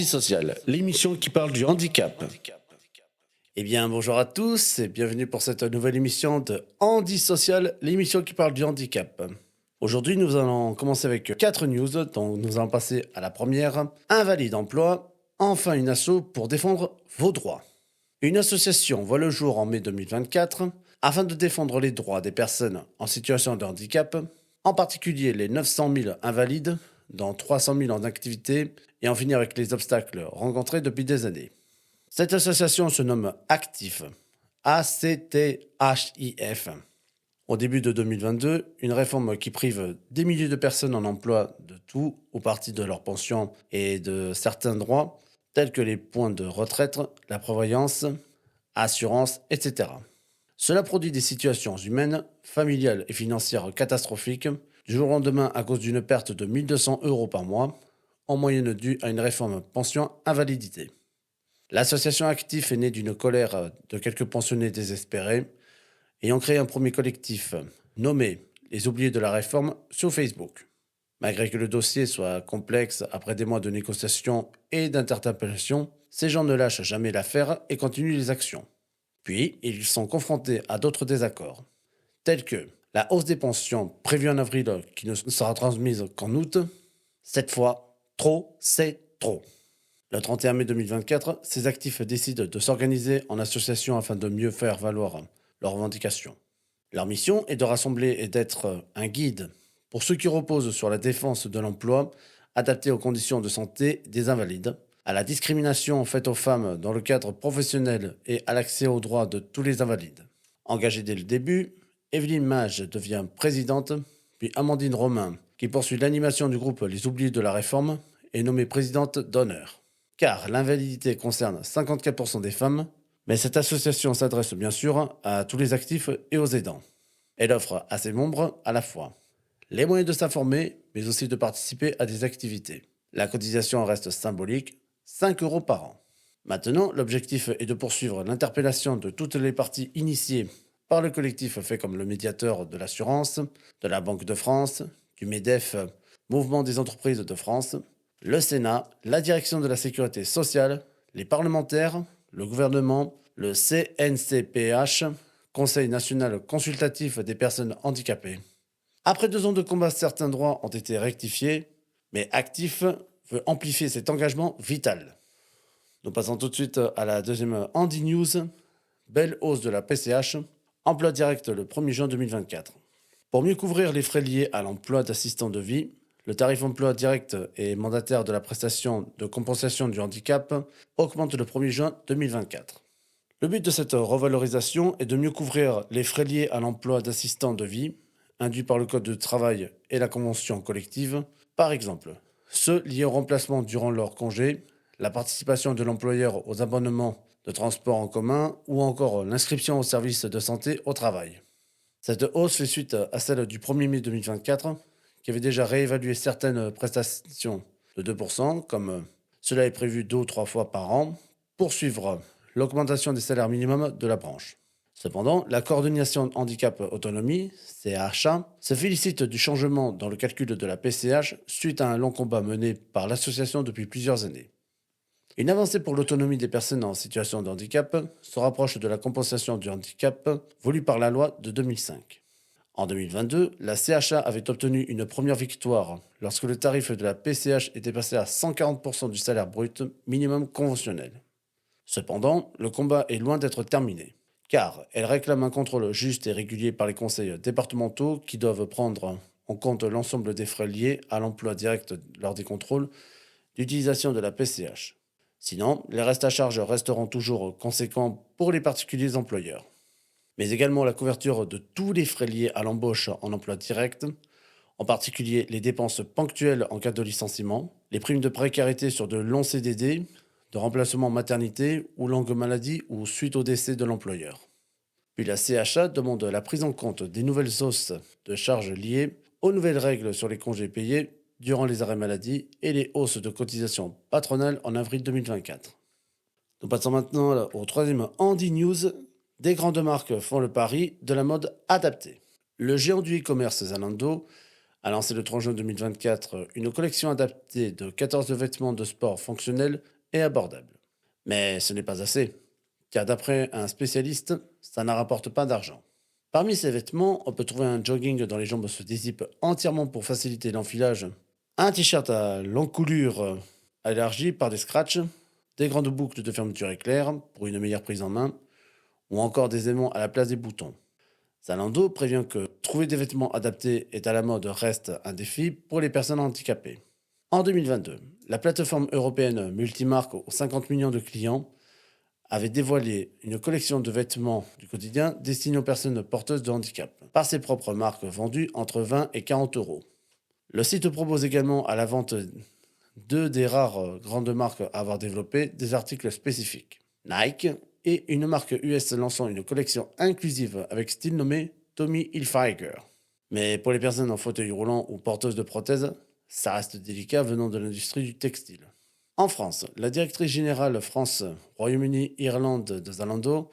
Social, l'émission qui parle du handicap. Eh bien, bonjour à tous et bienvenue pour cette nouvelle émission de Social, l'émission qui parle du handicap. Aujourd'hui, nous allons commencer avec 4 news, donc nous allons passer à la première. Invalide emploi, enfin une asso pour défendre vos droits. Une association voit le jour en mai 2024 afin de défendre les droits des personnes en situation de handicap, en particulier les 900 000 invalides, dont 300 000 en activité, et en finir avec les obstacles rencontrés depuis des années. Cette association se nomme Actif, A-C-T-H-I-F. Au début de 2022, une réforme qui prive des milliers de personnes en emploi de tout ou partie de leur pension et de certains droits, tels que les points de retraite, la prévoyance, assurance, etc. Cela produit des situations humaines, familiales et financières catastrophiques, du jour au lendemain à cause d'une perte de 1 200 € par mois, en moyenne due à une réforme pension invalidité. L'association Actif est née d'une colère de quelques pensionnés désespérés, ayant créé un premier collectif nommé Les Oubliés de la Réforme sur Facebook. Malgré que le dossier soit complexe après des mois de négociations et d'interpellation, ces gens ne lâchent jamais l'affaire et continuent les actions. Puis, ils sont confrontés à d'autres désaccords, tels que la hausse des pensions prévue en avril qui ne sera transmise qu'en août. Cette fois, trop, c'est trop. Le 31 mai 2024, ces actifs décident de s'organiser en association afin de mieux faire valoir leurs revendications. Leur mission est de rassembler et d'être un guide pour ceux qui reposent sur la défense de l'emploi adapté aux conditions de santé des invalides, à la discrimination faite aux femmes dans le cadre professionnel et à l'accès aux droits de tous les invalides. Engagée dès le début, Evelyne Mage devient présidente, puis Amandine Romain, qui poursuit l'animation du groupe Les Oubliés de la Réforme, est nommée présidente d'honneur. Car l'invalidité concerne 54% des femmes, mais cette association s'adresse bien sûr à tous les actifs et aux aidants. Elle offre à ses membres à la fois les moyens de s'informer, mais aussi de participer à des activités. La cotisation reste symbolique, 5 € par an. Maintenant, l'objectif est de poursuivre l'interpellation de toutes les parties initiées par le collectif fait comme le médiateur de l'assurance, de la Banque de France, du MEDEF, Mouvement des entreprises de France, le Sénat, la direction de la sécurité sociale, les parlementaires, le gouvernement, le CNCPH, Conseil national consultatif des personnes handicapées. Après 2 ans de combat, certains droits ont été rectifiés, mais Actif veut amplifier cet engagement vital. Nous passons tout de suite à la deuxième Handy News. Belle hausse de la PCH, emploi direct le 1er juin 2024. Pour mieux couvrir les frais liés à l'emploi d'assistant de vie, le tarif emploi direct et mandataire de la prestation de compensation du handicap augmente le 1er juin 2024. Le but de cette revalorisation est de mieux couvrir les frais liés à l'emploi d'assistant de vie, induits par le Code du travail et la convention collective, par exemple, ceux liés au remplacement durant leur congé, la participation de l'employeur aux abonnements de transport en commun ou encore l'inscription au service de santé au travail. Cette hausse fait suite à celle du 1er mai 2024, qui avait déjà réévalué certaines prestations de 2%, comme cela est prévu 2 ou 3 fois par an, pour suivre l'augmentation des salaires minimums de la branche. Cependant, la coordination handicap autonomie, CHA, se félicite du changement dans le calcul de la PCH suite à un long combat mené par l'association depuis plusieurs années. Une avancée pour l'autonomie des personnes en situation de handicap se rapproche de la compensation du handicap voulue par la loi de 2005. En 2022, la CHA avait obtenu une première victoire lorsque le tarif de la PCH était passé à 140% du salaire brut minimum conventionnel. Cependant, le combat est loin d'être terminé, car elle réclame un contrôle juste et régulier par les conseils départementaux qui doivent prendre en compte l'ensemble des frais liés à l'emploi direct lors des contrôles d'utilisation de la PCH. Sinon, les restes à charge resteront toujours conséquents pour les particuliers employeurs. Mais également la couverture de tous les frais liés à l'embauche en emploi direct, en particulier les dépenses ponctuelles en cas de licenciement, les primes de précarité sur de longs CDD, de remplacement maternité ou longue maladie ou suite au décès de l'employeur. Puis la CHA demande la prise en compte des nouvelles hausses de charges liées aux nouvelles règles sur les congés payés durant les arrêts maladie et les hausses de cotisations patronales en avril 2024. Nous passons maintenant au troisième Handy News. Des grandes marques font le pari de la mode adaptée. Le géant du e-commerce Zalando a lancé le 3 juin 2024 une collection adaptée de 14 vêtements de sport fonctionnels et abordable. Mais ce n'est pas assez, car d'après un spécialiste, ça ne rapporte pas d'argent. Parmi ces vêtements, on peut trouver un jogging dont les jambes se dézippent entièrement pour faciliter l'enfilage, un t-shirt à l'encoulure élargie par des scratchs, des grandes boucles de fermeture éclair pour une meilleure prise en main, ou encore des aimants à la place des boutons. Zalando prévient que trouver des vêtements adaptés et à la mode reste un défi pour les personnes handicapées. En 2022, la plateforme européenne multimarque aux 50 millions de clients avait dévoilé une collection de vêtements du quotidien destinés aux personnes porteuses de handicap, par ses propres marques vendues entre 20 et 40 euros. Le site propose également à la vente deux des rares grandes marques à avoir développé des articles spécifiques. Nike et une marque US lançant une collection inclusive avec style nommé Tommy Hilfiger. Mais pour les personnes en fauteuil roulant ou porteuses de prothèses, ça reste délicat venant de l'industrie du textile. En France, la directrice générale France, Royaume-Uni, Irlande de Zalando,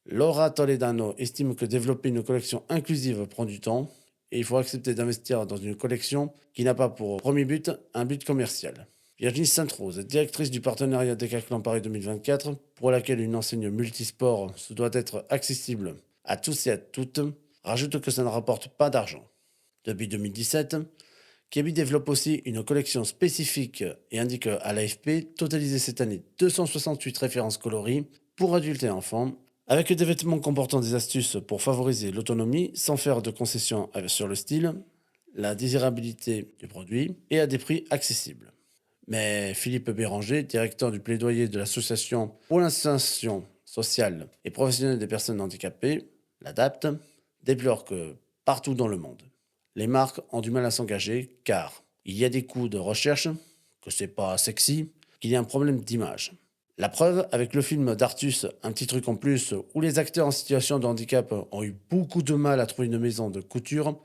Laura Toledano, estime que développer une collection inclusive prend du temps et il faut accepter d'investir dans une collection qui n'a pas pour premier but un but commercial. Virginie Sainte-Rose, directrice du partenariat Decathlon Paris 2024, pour laquelle une enseigne multisport se doit être accessible à tous et à toutes, rajoute que ça ne rapporte pas d'argent. Depuis 2017, Kiabi développe aussi une collection spécifique et indique à l'AFP totaliser cette année 268 références coloris pour adultes et enfants, avec des vêtements comportant des astuces pour favoriser l'autonomie sans faire de concessions sur le style, la désirabilité du produit et à des prix accessibles. Mais Philippe Béranger, directeur du plaidoyer de l'association pour l'insertion sociale et professionnelle des personnes handicapées, l'ADAPT, déplore que partout dans le monde, les marques ont du mal à s'engager car il y a des coûts de recherche, que c'est pas sexy, qu'il y a un problème d'image. La preuve avec le film d'Artus, Un petit truc en plus, où les acteurs en situation de handicap ont eu beaucoup de mal à trouver une maison de couture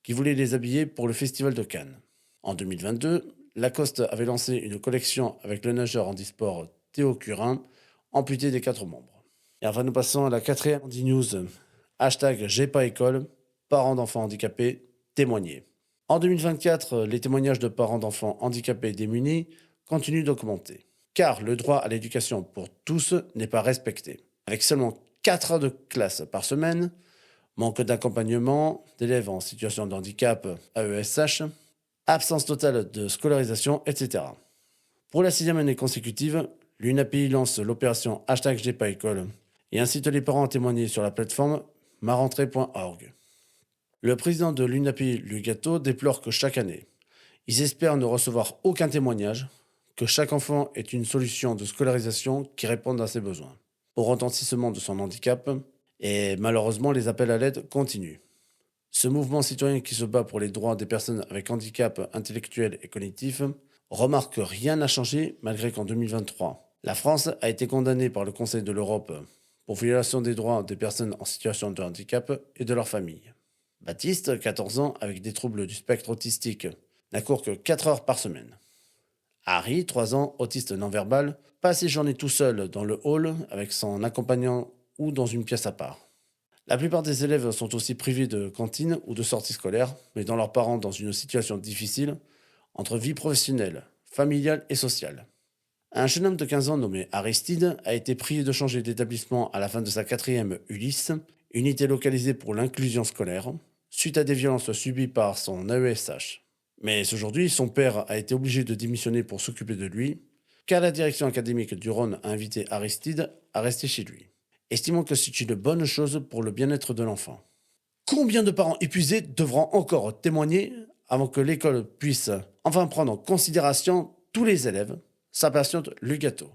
qui voulait les habiller pour le Festival de Cannes. En 2022, Lacoste avait lancé une collection avec le nageur handisport Théo Curin, amputé des 4 membres. Et enfin, nous passons à la 4e Handi-News. Hashtag J'ai pas école, parents d'enfants handicapés, témoigner. En 2024, les témoignages de parents d'enfants handicapés et démunis continuent d'augmenter, car le droit à l'éducation pour tous n'est pas respecté. Avec seulement 4 heures de classe par semaine, manque d'accompagnement d'élèves en situation de handicap AESH, absence totale de scolarisation, etc. Pour la 6e année consécutive, l'UNAPI lance l'opération Hashtag J'ai pas école et incite les parents à témoigner sur la plateforme marentrée.org. Le président de l'UNAPI, Luc Gatto, déplore que chaque année, ils espèrent ne recevoir aucun témoignage, que chaque enfant ait une solution de scolarisation qui réponde à ses besoins, au retentissement de son handicap, et malheureusement les appels à l'aide continuent. Ce mouvement citoyen qui se bat pour les droits des personnes avec handicap intellectuel et cognitif remarque que rien n'a changé malgré qu'en 2023, la France a été condamnée par le Conseil de l'Europe pour violation des droits des personnes en situation de handicap et de leurs familles. Baptiste, 14 ans, avec des troubles du spectre autistique, n'accourt que 4 heures par semaine. Harry, 3 ans, autiste non-verbal, passe ses journées tout seul dans le hall avec son accompagnant ou dans une pièce à part. La plupart des élèves sont aussi privés de cantine ou de sorties scolaires, mais dans leurs parents dans une situation difficile entre vie professionnelle, familiale et sociale. Un jeune homme de 15 ans nommé Aristide a été prié de changer d'établissement à la fin de sa 4e Ulysse, unité localisée pour l'inclusion scolaire, suite à des violences subies par son AESH. Mais aujourd'hui, son père a été obligé de démissionner pour s'occuper de lui, car la direction académique du Rhône a invité Aristide à rester chez lui, estimant que c'est une bonne chose pour le bien-être de l'enfant. Combien de parents épuisés devront encore témoigner avant que l'école puisse enfin prendre en considération tous les élèves? S'impatiente Luc Gatto.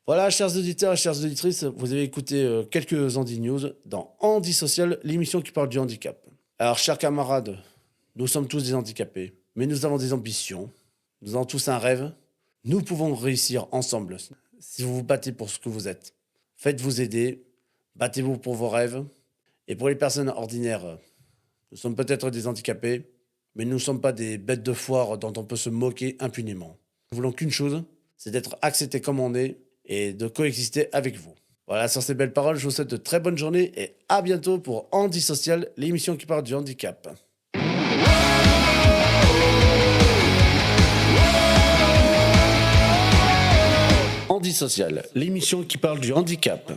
Voilà, chers auditeurs et chères auditrices, vous avez écouté quelques Handi News dans Handi Social, l'émission qui parle du handicap. Alors, chers camarades, nous sommes tous des handicapés, mais nous avons des ambitions, nous avons tous un rêve. Nous pouvons réussir ensemble si vous vous battez pour ce que vous êtes. Faites-vous aider, battez-vous pour vos rêves. Et pour les personnes ordinaires, nous sommes peut-être des handicapés, mais nous ne sommes pas des bêtes de foire dont on peut se moquer impunément. Nous voulons qu'une chose, c'est d'être acceptés comme on est et de coexister avec vous. Voilà, sur ces belles paroles, je vous souhaite de très bonnes journées et à bientôt pour Handi Social, l'émission qui parle du handicap. Handi Social, l'émission qui parle du handicap.